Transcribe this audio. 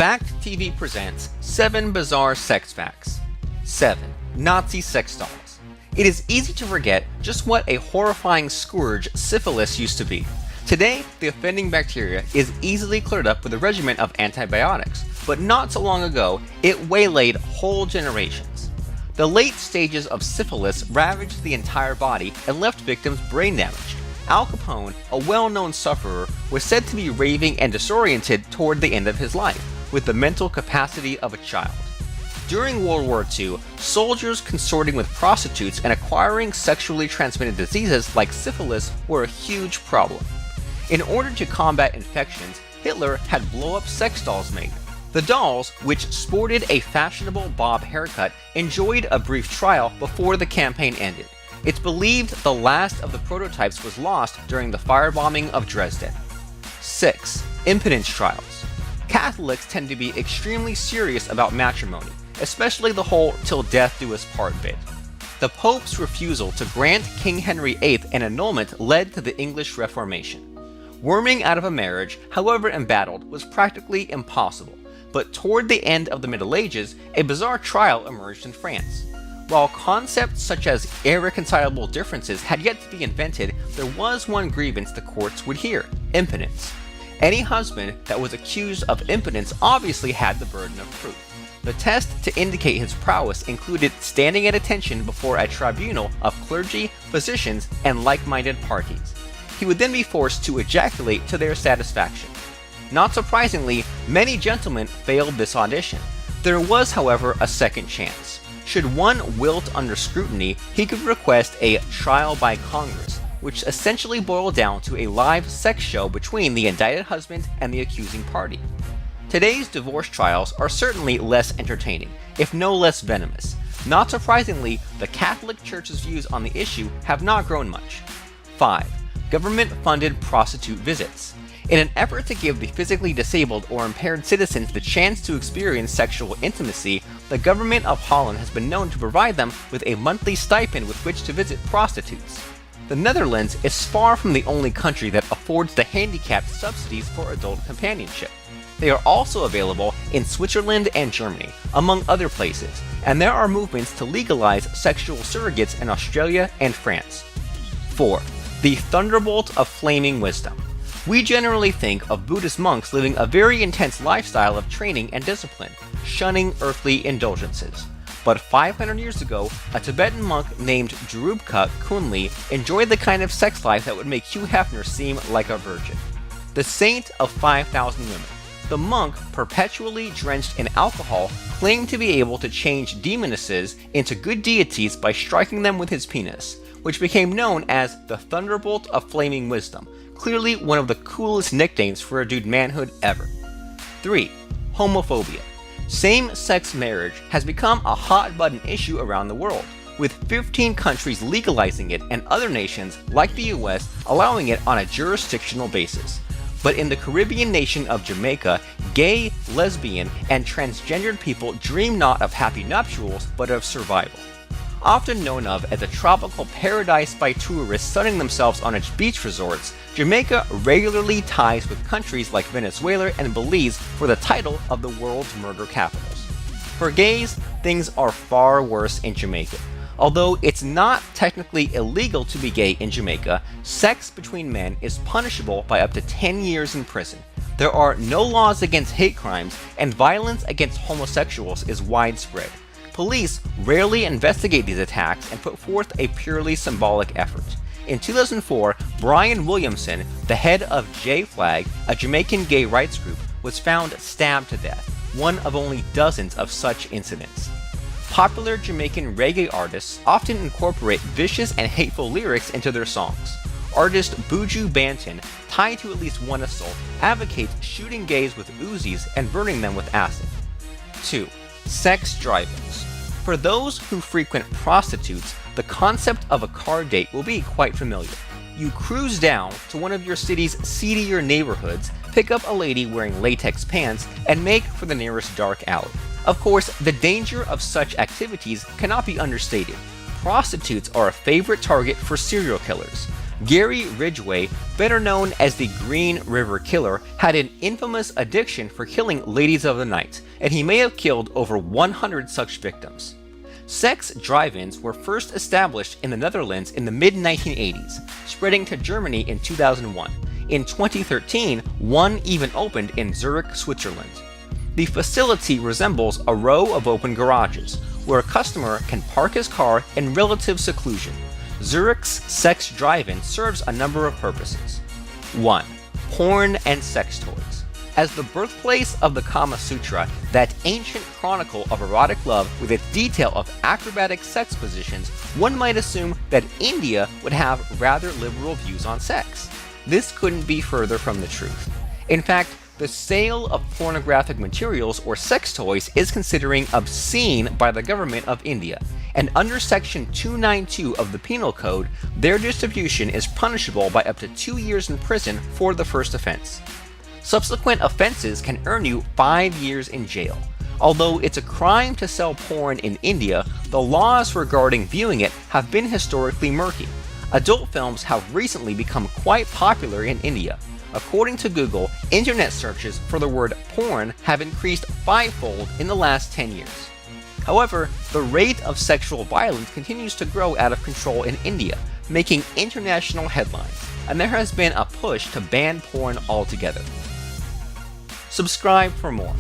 FactTV presents 7 Bizarre Sex Facts. 7. Nazi Sex Dolls. It is easy to forget just what a horrifying scourge syphilis used to be. Today, the offending bacteria is easily cleared up with a regimen of antibiotics, but not so long ago, it waylaid whole generations. The late stages of syphilis ravaged the entire body and left victims brain damaged. Al Capone, a well-known sufferer, was said to be raving and disoriented toward the end of his life, with the mental capacity of a child. During World War II, soldiers consorting with prostitutes and acquiring sexually transmitted diseases like syphilis were a huge problem. In order to combat infections, Hitler had blow-up sex dolls made. The dolls, which sported a fashionable bob haircut, enjoyed a brief trial before the campaign ended. It's believed the last of the prototypes was lost during the firebombing of Dresden. 6. Impotence trials. Catholics tend to be extremely serious about matrimony, especially the whole "till death do us part" bit. The Pope's refusal to grant King Henry VIII an annulment led to the English Reformation. Worming out of a marriage, however embattled, was practically impossible, but toward the end of the Middle Ages, a bizarre trial emerged in France. While concepts such as irreconcilable differences had yet to be invented, there was one grievance the courts would hear: impotence. Any husband that was accused of impotence obviously had the burden of proof. The test to indicate his prowess included standing at attention before a tribunal of clergy, physicians, and like-minded parties. He would then be forced to ejaculate to their satisfaction. Not surprisingly, many gentlemen failed this audition. There was, however, a second chance. Should one wilt under scrutiny, he could request a trial by Congress, which essentially boiled down to a live sex show between the indicted husband and the accusing party. Today's divorce trials are certainly less entertaining, if no less venomous. Not surprisingly, the Catholic Church's views on the issue have not grown much. 5. Government-funded prostitute visits. In an effort to give the physically disabled or impaired citizens the chance to experience sexual intimacy, the government of Holland has been known to provide them with a monthly stipend with which to visit prostitutes. The Netherlands is far from the only country that affords the handicapped subsidies for adult companionship. They are also available in Switzerland and Germany, among other places, and there are movements to legalize sexual surrogates in Australia and France. 4. The Thunderbolt of Flaming Wisdom. We generally think of Buddhist monks living a very intense lifestyle of training and discipline, shunning earthly indulgences. But 500 years ago, a Tibetan monk named Drupka Kunli enjoyed the kind of sex life that would make Hugh Hefner seem like a virgin. The saint of 5,000 women. The monk, perpetually drenched in alcohol, claimed to be able to change demonesses into good deities by striking them with his penis, which became known as the Thunderbolt of Flaming Wisdom, clearly one of the coolest nicknames for a dude manhood ever. 3. Homophobia. Same-sex marriage has become a hot-button issue around the world, with 15 countries legalizing it and other nations, like the US, allowing it on a jurisdictional basis. But in the Caribbean nation of Jamaica, gay, lesbian, and transgendered people dream not of happy nuptials, but of survival. Often known of as a tropical paradise by tourists sunning themselves on its beach resorts, Jamaica regularly ties with countries like Venezuela and Belize for the title of the world's murder capitals. For gays, things are far worse in Jamaica. Although it's not technically illegal to be gay in Jamaica, sex between men is punishable by up to 10 years in prison. There are no laws against hate crimes, and violence against homosexuals is widespread. Police rarely investigate these attacks and put forth a purely symbolic effort. In 2004, Brian Williamson, the head of J-Flag, a Jamaican gay rights group, was found stabbed to death, one of only dozens of such incidents. Popular Jamaican reggae artists often incorporate vicious and hateful lyrics into their songs. Artist Buju Banton, tied to at least one assault, advocates shooting gays with Uzis and burning them with acid. 2. Sex drive-ins. For those who frequent prostitutes, the concept of a car date will be quite familiar. You cruise down to one of your city's seedier neighborhoods, pick up a lady wearing latex pants, and make for the nearest dark alley. Of course, the danger of such activities cannot be understated. Prostitutes are a favorite target for serial killers. Gary Ridgway, better known as the Green River Killer, had an infamous addiction for killing ladies of the night, and he may have killed over 100 such victims. Sex drive-ins were first established in the Netherlands in the mid-1980s, spreading to Germany in 2001. In 2013, one even opened in Zurich, Switzerland. The facility resembles a row of open garages, where a customer can park his car in relative seclusion. Zurich's sex drive-in serves a number of purposes. 1. Porn and sex toys. As the birthplace of the Kama Sutra, that ancient chronicle of erotic love with its detail of acrobatic sex positions, one might assume that India would have rather liberal views on sex. This couldn't be further from the truth. In fact, the sale of pornographic materials or sex toys is considered obscene by the government of India, and under Section 292 of the Penal Code, their distribution is punishable by up to 2 years in prison for the first offense. Subsequent offenses can earn you 5 years in jail. Although it's a crime to sell porn in India, the laws regarding viewing it have been historically murky. Adult films have recently become quite popular in India. According to Google, internet searches for the word porn have increased 5-fold in the last 10 years. However, the rate of sexual violence continues to grow out of control in India, making international headlines, and there has been a push to ban porn altogether. Subscribe for more.